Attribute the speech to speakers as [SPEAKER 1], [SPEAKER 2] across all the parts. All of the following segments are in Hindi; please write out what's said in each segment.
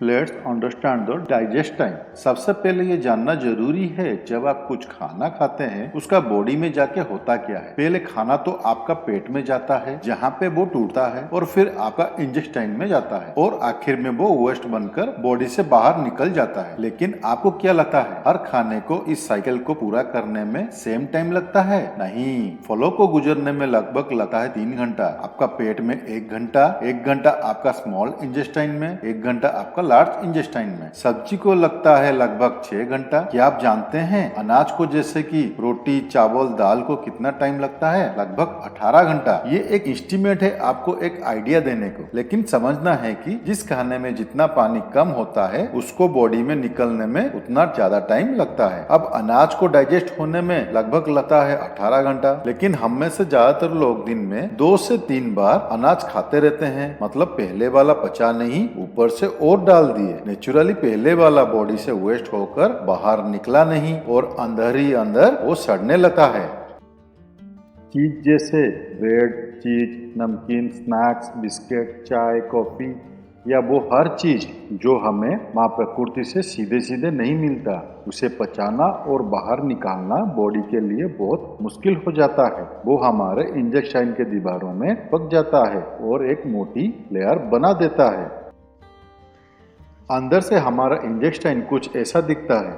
[SPEAKER 1] Let's understand the digest time. सबसे पहले ये जानना जरूरी है, जब आप कुछ खाना खाते हैं उसका बॉडी में जाके होता क्या है। पहले खाना तो आपका पेट में जाता है, जहाँ पे वो टूटता है और फिर आपका इंटेस्टाइन में जाता है और आखिर में वो वेस्ट बनकर बॉडी से बाहर निकल जाता है। लेकिन आपको क्या लगता है हर खाने को इस साइकिल को पूरा करने में सेम टाइम लगता है? नहीं, फ्लो को गुजरने में लगभग लगता है 3 घंटा। आपका पेट में 1 घंटा आपका स्मॉल इंटेस्टाइन में, 1 घंटा आपका लार्ज इंटेस्टाइन में। सब्जी को लगता है लगभग 6 घंटा। क्या आप जानते हैं अनाज को जैसे कि रोटी, चावल, दाल को कितना टाइम लगता है? लगभग 18 घंटा। ये एक एस्टीमेट है आपको एक आइडिया देने को, लेकिन समझना है कि जिस खाने में जितना पानी कम होता है उसको बॉडी में निकलने में उतना ज्यादा टाइम लगता है। अब अनाज को डाइजेस्ट होने में लगभग लगता है 18 घंटा, लेकिन हम में से ज्यादातर लोग दिन में 2 से 3 बार अनाज खाते रहते हैं। मतलब पहले वाला पचा नहीं, ऊपर से और डाल दिए। नेचुरली पहले वाला बॉडी से वेस्ट होकर बाहर निकला नहीं और अंदर ही अंदर वो सड़ने लगा है। चीज जैसे ब्रेड, चीज, नमकीन, स्नैक्स, बिस्किट, चाय, कॉफी या वो हर चीज जो हमें माँ प्रकृति से सीधे सीधे नहीं मिलता, उसे पचाना और बाहर निकालना बॉडी के लिए बहुत मुश्किल हो जाता है। वो हमारे इंटेस्टाइन के दीवारों में पक जाता है और एक मोटी लेयर बना देता है। अंदर से हमारा इंटेस्टाइन कुछ ऐसा दिखता है।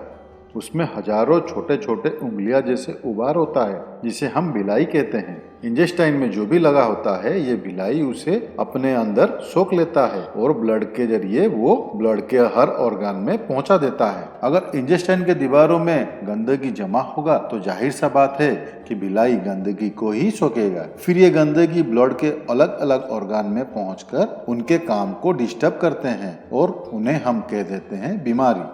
[SPEAKER 1] उसमें हजारों छोटे छोटे उंगलियां जैसे उभार होता है, जिसे हम भिलाई कहते हैं। इंटेस्टाइन में जो भी लगा होता है ये भिलाई उसे अपने अंदर सोख लेता है और ब्लड के जरिए वो ब्लड के हर ऑर्गन में पहुंचा देता है। अगर इंटेस्टाइन के दीवारों में गंदगी जमा होगा तो जाहिर सा बात है कि भिलाई गंदगी को ही सोखेगा। फिर ये गंदगी ब्लड के अलग अलग ऑर्गन में पहुंचकर उनके काम को डिस्टर्ब करते हैं और उन्हें हम कह देते हैं बीमारी।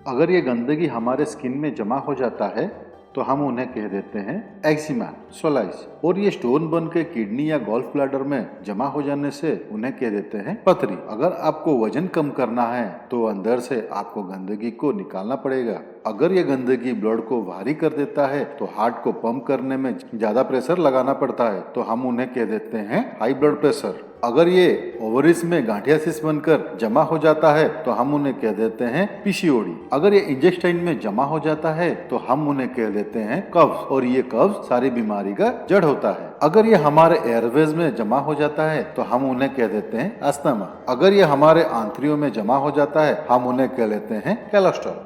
[SPEAKER 1] अगर ये गंदगी हमारे स्किन में जमा हो जाता है तो हम उन्हें कह देते हैं एक्जिमा, सोलाइस। और ये स्टोन बन के किडनी या गॉल्फ ब्लैडर में जमा हो जाने से उन्हें कह देते हैं पथरी। अगर आपको वजन कम करना है तो अंदर से आपको गंदगी को निकालना पड़ेगा। अगर ये गंदगी ब्लड को भारी कर देता है तो हार्ट को पंप करने में ज्यादा प्रेशर लगाना पड़ता है, तो हम उन्हें कह देते हैं हाई ब्लड प्रेशर। अगर ये ओवरीज में गांठियासिस बनकर जमा हो जाता है तो हम उन्हें कह देते हैं पीसीओडी। अगर ये इंटेस्टाइन में जमा हो जाता है तो हम उन्हें कह देते हैं कब्ज, और ये कब्ज सारी बीमारी का जड़ होता है। अगर ये हमारे एयरवेज में जमा हो जाता है तो हम उन्हें कह देते हैं अस्थमा। अगर ये हमारे आंतड़ियों में जमा हो जाता है हम उन्हें कह लेते हैं कोलेस्ट्रॉल।